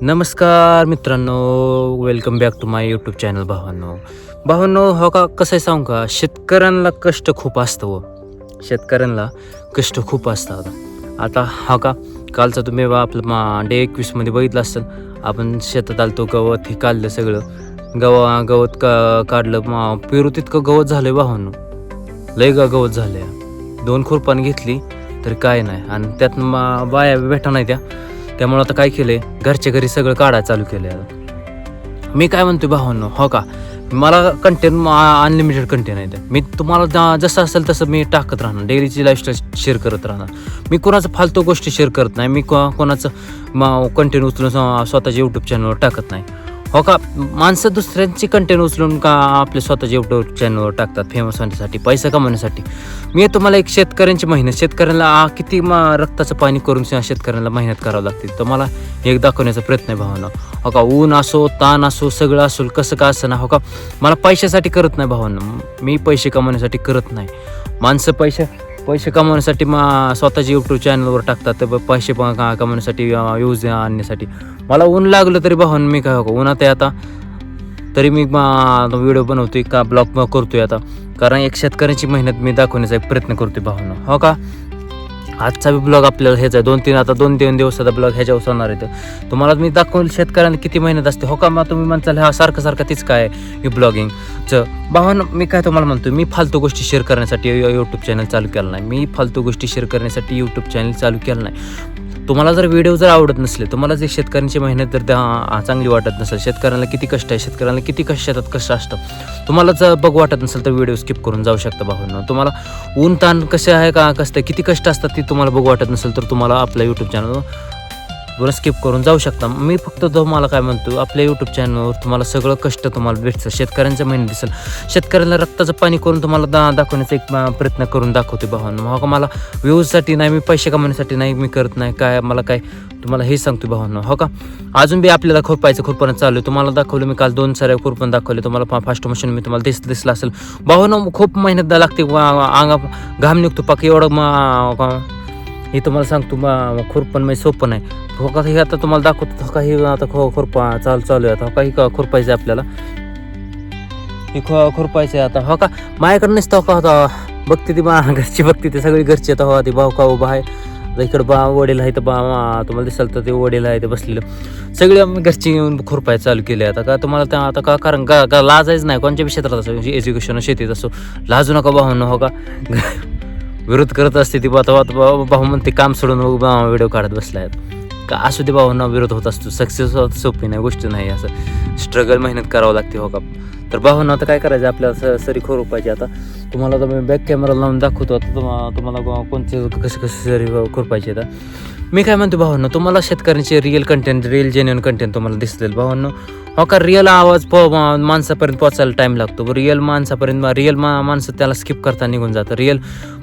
नमस्कार मित्रांनो, welcome back to my YouTube channel. भावांनो हो का, कसं आहे सांगू का, शेतकऱ्यांना कष्ट खूप असतं व शेतकऱ्यांना कष्ट खूप असतं. आता हो का, कालचा तुम्ही आपलं डे 21मध्ये बघितलं असेल, आपण शेतात आलतो, गवत हे काढलं, सगळं गवत काढलं, पेरू तितकं गवत झालं आहे भावांनो, लय गवत झालं आहे. 2 खुरपान घेतली तरी काय नाही, आणि त्यात बाया भेटा नाही त्यामुळं आता काय केलं आहे, घरच्या घरी सगळं काढायला चालू केलं आहे. मी काय म्हणतो भावांनो, हो का, मला कंटेंट अनलिमिटेड कंटेंट आहे. मी तुम्हाला जसं असेल तसं मी टाकत राहणार, डेलीची लाईफस्टाईल शेअर करत राहणार. मी कोणाचं फालतू गोष्टी शेअर करत नाही. मी कोणाचं कंटेंट उचलून स्वतःच्या यूट्यूब चॅनलवर टाकत नाही. हो का, माणसं दुसऱ्यांची कंटेंट उचलून का आपले स्वतःच्या यूट्यूब चॅनलवर टाकतात फेमस होण्यासाठी, पैसा कमवण्यासाठी. मी तुम्हाला एक शेतकऱ्यांची मेहनत, शेतकऱ्यांना किती रक्ताचं पाणी करून शेतकऱ्यांना मेहनत करावं लागते, तर मला एक दाखवण्याचा प्रयत्न आहे भावांनो. हो का, ऊन असो, ताण असो, सगळं असो, कसं का असं ना, हो का, मला पैशासाठी करत नाही भावांनो. मी पैसे कमवण्यासाठी करत नाही. माणसं पैसे कमवण्यासाठी स्वतःच्या यूट्यूब चॅनलवर टाकतात, तर पैसे कमवण्यासाठी, व्ह्यूज आणण्यासाठी. मला ऊन लागलं तरी भावांनो, मी काय, हो का, उन्हात आहे आता तरी मी व्हिडिओ बनवतोय का, ब्लॉग करतोय आता, कारण एक शेतकऱ्याची मेहनत मी दाखवण्याचा एक प्रयत्न करतोय भावांनो. हो का, आजचा बी ब्लॉग आपल्याला ह्याचा आहे, 2-3 दिवसाचा ब्लॉग ह्याच्यावर होणार आहे. तर तुम्हाला मी दाखवलं शेतकऱ्यांना किती मेहनत असते. हो का, मग तुम्ही म्हणताल हा सारखं तीच काय हे ब्लॉगिंगचं. भावांनो, मी काय तुम्हाला म्हणतो, मी फालतू गोष्टी शेअर करण्यासाठी यूट्यूब चॅनल चालू केलं नाही. मी फालतू गोष्टी शेअर करण्यासाठी यूट्यूब चॅनल चालू केलं नाही. तुम्हाला जर व्हिडिओ जर आवडत नसले, तुम्हाला जे शेतकऱ्यांची मेहनत जर चांगली वाटत नसेल, शेतकऱ्यांना किती कष्ट आहे, शेतकऱ्यांना किती कष्टात कष्ट असतं, तुम्हाला जर बघू वाटत नसेल तर व्हिडिओ स्किप करून जाऊ शकता भावांनो. तुम्हाला ऊन ताण कसे आहे का, कसं किती कष्ट असतात ती तुम्हाला बघू वाटत नसेल तर तुम्हाला आपल्या यूट्यूब चॅनलवर स्किप करून जाऊ शकता. मी फक्त तुम्हाला काय म्हणतो, आपल्या यूट्यूब चॅनलवर तुम्हाला सगळं कष्ट तुम्हाला भेटतं, शेतकऱ्यांचं मेहनत दिसेल, शेतकऱ्यांना रक्ताचं पाणी करून तुम्हाला दाखवण्याचा एक प्रयत्न करून दाखवते भावांनो. हो का, मला व्ह्यूजसाठी नाही, मी पैसे कमवण्यासाठी नाही, मी करत नाही काय, मला काय तुम्हाला हे सांगतो भावांनो. हो का, अजून बी आपल्याला खुरपणं चालू आहे. तुम्हाला दाखवलं मी काल 2 साऱ्या खुरपण दाखवले, तुम्हाला फास्ट मशीन मी तुम्हाला दिसलं असेल भावांनो. खूप मेहनत लागते, घाम निघतो पाक एवढं. हे तुम्हाला सांगतो, खुरपण म्हणजे सोपं नाही. हो का, हे आता तुम्हाला दाखवतो. हो का, हे आता खुरपा चालू आहे आता. हो का, ही खुरपायचं आहे आपल्याला, हे खुरपायचं आहे आता. हो का, माझ्याकडे नसतं. हो का, होता बघते ती घरची, बघते ते सगळी घरची आता. हो, ती भाऊ का उभा आहे इकडं, वडील आहे तर तुम्हाला दिसाल तर ते वडील आहे ते बसलेलं, सगळे आम्ही घरची येऊन खुरपाय चालू केले आता. का तुम्हाला आता का, कारण का लाजायच नाही कोणत्या बी क्षेत्रात असो, एज्युकेशन शेतीत असो, लाजू नका भावांनो. हो का, विरोध करत असते ती भाऊ म्हणते काम सोडून व्हिडिओ काढत बसला आहेत का, असू दे भावांना, विरोध होत असतो. सक्सेस सोपी नाही गोष्ट नाही, असं स्ट्रगल मेहनत करावं लागते. हो का, तर भावांना आता काय करायचं, आपल्याला सरी खुरपायची. आता तुम्हाला तर मी बॅक कॅमेरा लावून दाखवतो आता तुम्हाला कोणते कसे सरी खुरपायचे. आता मी काय म्हणतो भावांनो, तुम्हाला शेतकऱ्यांचे real content, real genuine content तुम्हाला दिसतील भावांनो. हो का, रिअल आवाज माणसापर्यंत पोचायला टाईम लागतो. रिअल माणसं त्याला स्किप करता निघून जातं. रिअल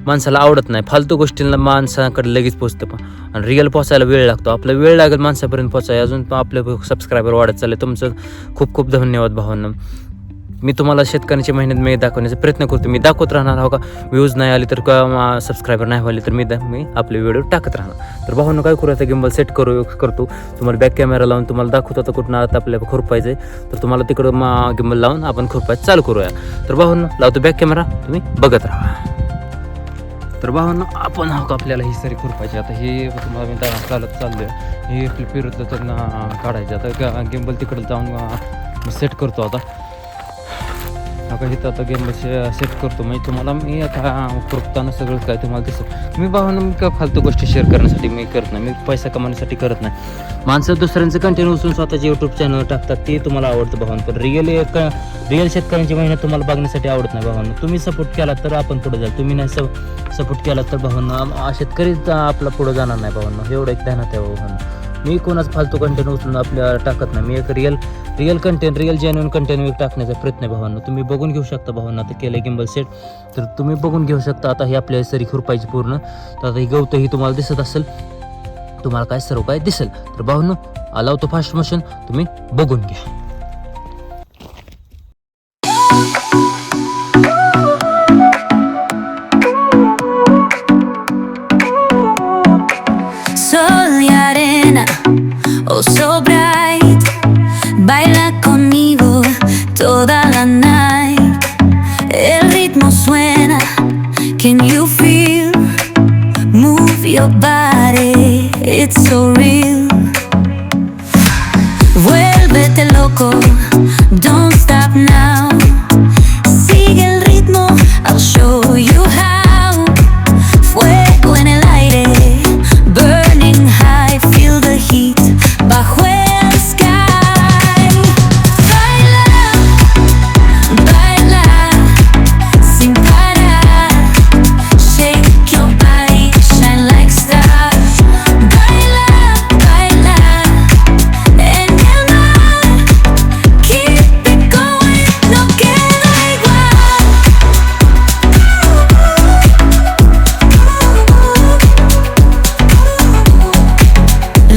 माणसाला आवडत नाही, फालतू गोष्टींना माणसाकडे लगेच पोचतं, आणि रिअल पोचायला वेळ लागतो. आपला वेळ लागेल माणसापर्यंत पोचायला. अजून आपले सबस्क्रायबर वाढत चालले. तुमचं खूप खूप धन्यवाद भावांनो. मी तुम्हाला शेतकऱ्यांची मेहनत दाखवण्याचा प्रयत्न करतो, मी दाखवत राहणार. हो का, व्ह्यूज नाही आली तर सबस्क्रायबर नाही व्हायला तर मी आपले व्हिडिओ टाकत राहणार. तर भावांनो, काय करू, आता गिंबल सेट करतो, तुम्हाला बॅक कॅमेरा लावून तुम्हाला दाखवतो आता कुठं आता आपल्याला खुरपायचं आहे. तर तुम्हाला तिकडं गिंबल लावून आपण खुरपायचं चालू करूया. तर भावांनो, लावतो बॅक कॅमेरा, तुम्ही बघत राहा. तर भावांनो, आपण हो का, आपल्याला ही सरी खुरपायची. आता हे तुम्हाला मी चालत चाललो आहे, हे फिरत काढायचे. आता गिंबल तिकडं जाऊन सेट करतो. आता आता इथं आता गेम सेट करतो, म्हणजे तुम्हाला मी आता खुरपताना सगळं काय तुम्हाला दिसतं. मी भावांनो, मी काय फालतू गोष्टी शेअर करण्यासाठी मी करत नाही, मी पैसा कमवण्यासाठी करत नाही. माणसं दुसऱ्यांचं कंटेंट उचलून स्वतःचे यूट्यूब चॅनल टाकतात, ते तुम्हाला आवडतं भावांनो. पण रिअल शेतकऱ्यांची मेहनत तुम्हाला बघण्यासाठी आवडत नाही भावांनो. तुम्ही सपोर्ट केला तर आपण पुढे जाईल, तुम्ही नाही सपोर्ट केला तर भावांनो शेतकरी आपला पुढे जाणार नाही भावांनो. एवढं एक ध्यानात आहे भावांनो. मी कोणाच फालतू कंटेंट उचलून आपल्याला टाकत नाही. मी एक real content, real genuine content टाकण्याचा प्रयत्न आहे भावांनो. तुम्ही बघून घेऊ शकता भावांनो. आता केलं गिंबल सेट, तर तुम्ही बघून घेऊ शकता. आता ही आपल्या सरी खुरपायची पूर्ण. तर आता ही गवतं ही तुम्हाला दिसत असेल, तुम्हाला काय सर्व काय दिसेल. तर भावांनो, लावतो फास्ट मशीन, तुम्ही बघून घ्या. Sol y arena oh so bright. Baila conmigo toda la night. El ritmo suena, can you feel? Move your body, it's so real. Vuélvete loco, don't stop now. Sigue el ritmo, I'll show you how. Fuego en el aire, burning high, feel the heat bajo el sky. Baila, baila, sin parar. Shake your body, shine like stars. Baila, baila, en el mar. Keep it going, no queda igual.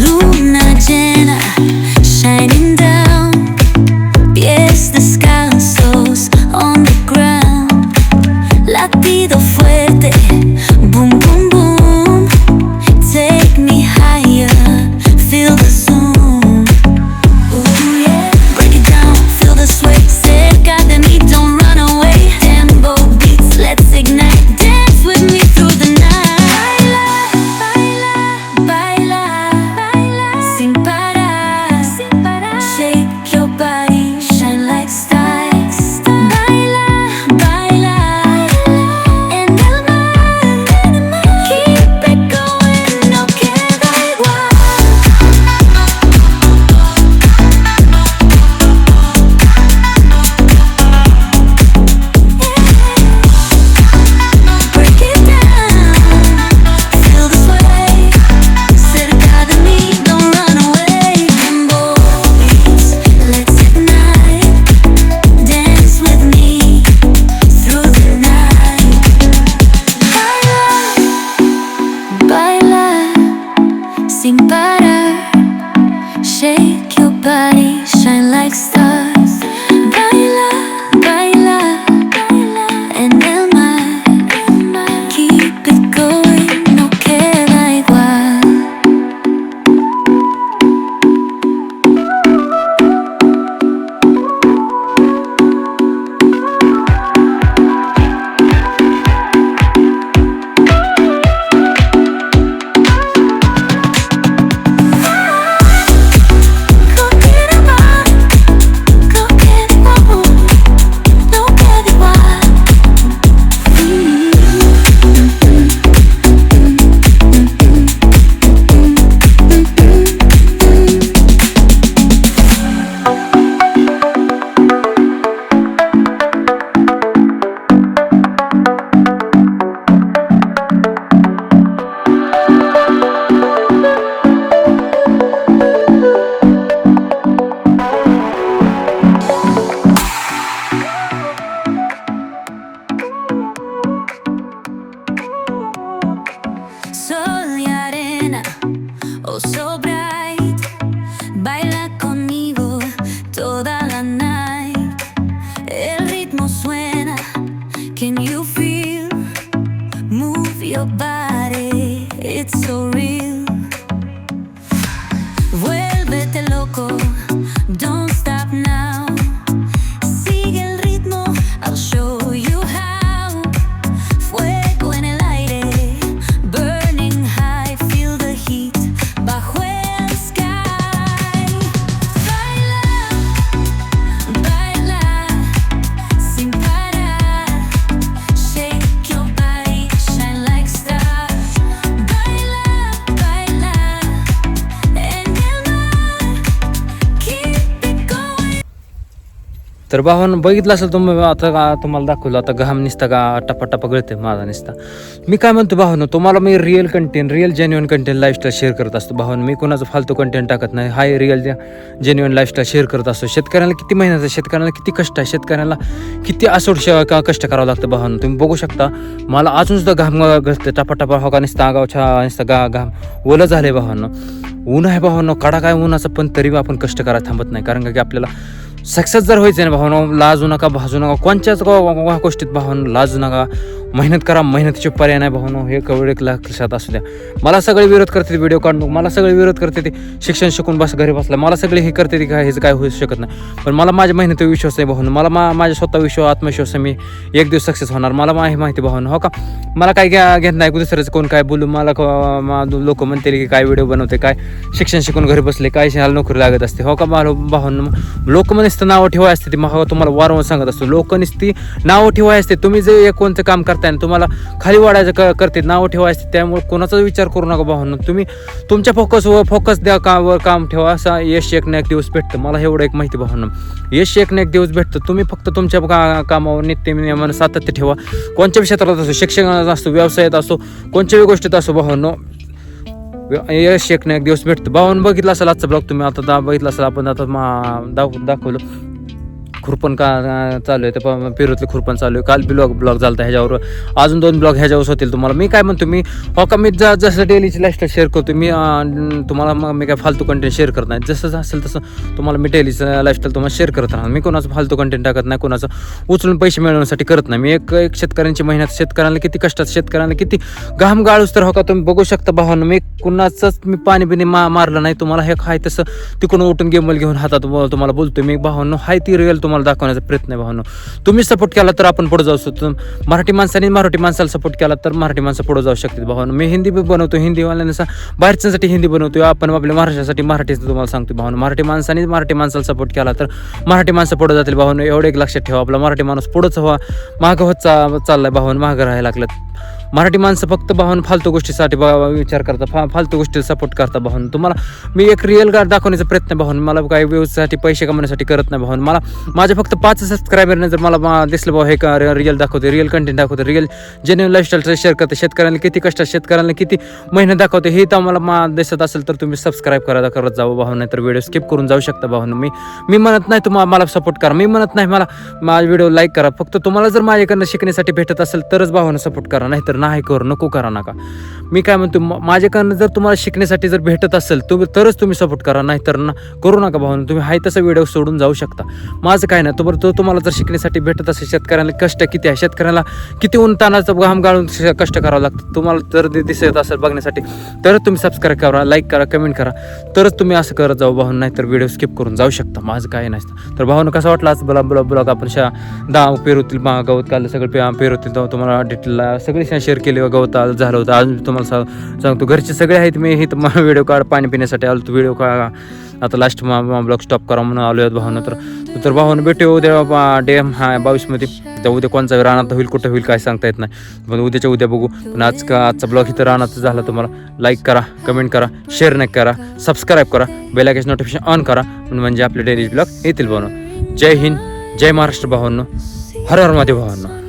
Luna llena, shining down. Pies descalzos on the ground. Latido fuerte, boom, boom, boom. Take me higher, feel the zoom. Ooh, yeah. Break it down, feel the sway. Cerca de mí, don't run away. Tempo beats, let's ignite. Dance with me through the night. Baila, baila, baila, sin parar, sin parar. Shake your body, shine like stars. Baila, baila, en el mar. Keep it going, no queda igual. Break it down, feel the sway. Cerca de mí, don't run away. Tempo beats, let's ignite. Dance with me through the night. Baila, baila, sin parar. Shake your body, shine like stars. Baila, baila, baila, en el mar. Keep it going, no queda igual. No queda igual, no queda igual, no queda igual. Sol y arena, oh so bright. Baila conmigo toda la night. El ritmo suena, can you feel? Move your body, it's so real. Vuélvete loco, don't stop now. Sigue el ritmo, I'll show you how. Fuego en el aire, burning high, feel the heat bajo el sky. Baila, baila, sin parar. Shake your body, shine like stars. Baila, baila, en el mar. Keep it going. तर भावानं बघितलं असेल तुम्ही आता तुम्हाला दाखवलं आता घाम निसता का टपाटपा गळते माझा निसता. मी काय म्हणतो भावानं, तुम्हाला मी real content, real genuine content lifestyle share करत असतो भावानं. मी कोणाचं फालतू कंटेंट टाकत नाही. हाय रिअल जेन्युअन लाईफस्टाईल शेअर करत असतो. शेतकऱ्याला किती मेहनत आहे, शेतकऱ्याला किती कष्ट आहे, शेतकऱ्याला किती असोड कष्ट करावं लागतं भावानं. तुम्ही बघू शकता मला अजून सुद्धा घाम गळते टपाटपा हो का निसता गावच्या निसता घाम ओलं झालंय भावानं. ऊन आहे भावानं, कडा काय उन्हाचं, पण तरी आपण कष्ट करायला थांबत नाही. कारण की आपल्याला सक्सेस जर व्हायचं ना भावनो, लाजू नका, भाजू नका, कोणत्याच गोष्टीत भावनो लाजू नका. मेहनत करा, मेहनतीचे पर्याय नाही भावनो, हे कवळ एक लक्षात असू द्या. मला सगळे विरोध करते व्हिडिओ काढून, मला सगळे विरोध करते ते शिक्षण शिकून बस घरी बसला, मला सगळे हे करते ते काय ह्याचं काय होऊ शकत नाही. पण मला माझ्या मेहनतीवर विश्वास आहे भावनो, मला माझ्या स्वतः विश्वास आत्मविश्वास आहे, मी एक दिवस सक्सेस होणार. मला माहिती भावनो, हो का. मला काय घेत नाही दुसऱ्याचं कोण काय बोलू. मला लोक म्हणते की काय व्हिडिओ बनवते, काय शिक्षण शिकून घरी बसले, काय ह्याला नोकरी लागत असते, हो का. मला भावनो लोक नुसतं नावं ठेवाय असते, ती मग तुम्हाला वारंवार सांगत असतो, लोक नुसती नावं ठेवाय असते. तुम्ही जे कोणतं काम करताय तुम्हाला खाली वाढायचं करते, नावं ठेवाय असते, त्यामुळे कोणाचाच विचार करू नका भावनो. तुम्ही तुमच्या फोकस द्या, काम ठेवा. असा यश एक ना एक दिवस भेटतं, मला एवढं एक माहिती भावनो. यश एक ना एक दिवस भेटतं. तुम्ही फक्त तुमच्या कामावर नित्यनियमानं सातत्य ठेवा. कोणत्याही क्षेत्रात असो, शिक्षणात असो, व्यवसायात असो, कोणत्याही गोष्टीत असो भावनो, यश एक ना एक दिवस भेटतं. भावनो बघितलं असेल आजचा ब्लॉग तुम्ही, आता बघितलं असेल आपण, आता दाखवलं खुरपण का चालू आहे, तर पेरूतले खुरपण चालू आहे. काल ब्लॉग झाला ह्याच्यावर, अजून 2 ब्लॉग ह्याच्यावर होतील तुम्हाला. मी काय म्हणतो, मी हो का, मी जसं डेलीची लाईफस्टाईल शेअर करतो मी तुम्हाला, मग मी काय फालतू कंटेंट शेअर करत नाही. जसं असेल तसं तुम्हाला मी डेलीचं लाईफस्टाईल तुम्हाला शेअर करत राहणार. मी कोणाचं फालतू कंटेंट टाकत नाही, कोणाचं उचलून पैसे मिळवण्यासाठी करत नाही. मी एक शेतकऱ्यांची मेहनत, शेतकऱ्यांना किती कष्टात, शेतकऱ्यांना किती घाम गाळूस तर हो का तुम्ही बघू शकता भावानं. मी कुणाचंच मी पाणी बिणी मारलं नाही. तुम्हाला हे हाय तसं तिकडून उठून गेमल घेऊन हातात तुम्हाला बोलतोय मी भावांनो, हाय ती रिअल तुम्हाला दाखवण्याचा प्रयत्न आहे भावांनो. तुम्ही सपोर्ट केला तर आपण पुढे जाऊ शकतो. मराठी माणसाने मराठी माणसाला सपोर्ट केला तर मराठी माणसं पुढे जाऊ शकतात भावांनो. मी हिंदी बनवतो, हिंदीवाल्यांना बाहेरच्यांसाठी हिंदी बनवतो, आपण आपल्या महाराष्ट्रासाठी मराठीचं तुम्हाला सांगतो भावांनो. मराठी माणसाने मराठी माणसाला सपोर्ट केला तर मराठी माणसं पुढे जातील भावांनो. एवढं एक लक्षात ठेवा, आपला मराठी माणूस पुढंच व्हा, मागं होत चाललाय भावांनो, मागं राहायला लागलं. मराठी माणसं फक्त भावांनो फालतू गोष्टीसाठी विचार करतात, फालतू गोष्टीला सपोर्ट करतात भावांनो. तुम्हाला मी एक रिअल दाखवण्याचा प्रयत्न भावांनो. मला काही व्यवसायासाठी पैसे कमवण्यासाठी करत नाही भावांनो. मला माझे फक्त 5 सबस्क्रायबरने जर मला दिसलं भाऊ हे का रिअल दाखवते, रिअल कंटेंट दाखवते, रिअल जेन्युइन लाईफस्टाईल शेअर करते, शेतकऱ्यांना किती कष्टात, शेतकऱ्यांना किती मेहनत दाखवते, हे तर मला दिसत असेल तर तुम्ही सबस्क्राईब करत जावं भावांनो, नाही तर व्हिडिओ स्किप करून जाऊ शकता भावांनो. मी म्हणत नाही तुम्हाला मला सपोर्ट करा, मी म्हणत नाही मला माझा व्हिडिओ लाईक करा. फक्त तुम्हाला जर माझ्याकडनं शिकण्यासाठी भेटत असेल तरच भावांनो सपोर्ट करा, नाहीतर नाही नको करा नका. मी काय म्हणतो, माझ्याकडनं जर तुम्हाला शिकण्यासाठी जर भेटत असेल तरच तुम्ही सपोर्ट करा, नाहीतर करू नका भावांनो. तुम्ही हाय तसं व्हिडिओ सोडून जाऊ शकता. माझं काय नाही, तुम्हाला जर शिकण्यासाठी भेटत असेल, शेतकऱ्याला कष्ट किती आहे, शेतकऱ्याला किती उन्हाचं घाम गाळून कष्ट करावं लागतं, तुम्हाला जर दिसत असेल बघण्यासाठी तरच तुम्ही सबस्क्राईब करा, लाईक करा, कमेंट करा, तरच तुम्ही असं करत जाऊ भावांनो, नाहीतर व्हिडिओ स्किप करून जाऊ शकता. माझं काय नसतं. तर भावांनो कसा वाटला आज ब्लॉग आपण पेरूतील गवत काढलं, सगळं पेरूतील तुम्हाला डिटेलला सगळे शेअर केले, गवत झालं होतं. अजून तुम्हाला सांगतो घरचे सगळे आहेत, मी हे व्हिडिओ काढ पाणी पिण्यासाठी आलो, तो व्हिडिओ काढा. आता लास्ट ब्लॉग स्टॉप करा म्हणून आलो आहेत भावांनो. तर भावांनो भेटू उद्या डेम 22मध्ये. तर उद्या कोणचा रानात होईल, कुठं होईल काय सांगता येत नाही, पण उद्याच्या उद्या बघू. पण आजचा ब्लॉग इथं रानात झाला. तुम्हाला लाईक करा, कमेंट करा, शेअर नाही करा, सबस्क्राईब करा, बेल आयकॉन नोटिफिकेशन ऑन करा, म्हणजे आपले डेली ब्लॉग येतील भावांनो. जय हिंद, जय महाराष्ट्र भावांनो, हर हर महादेव भावांनो.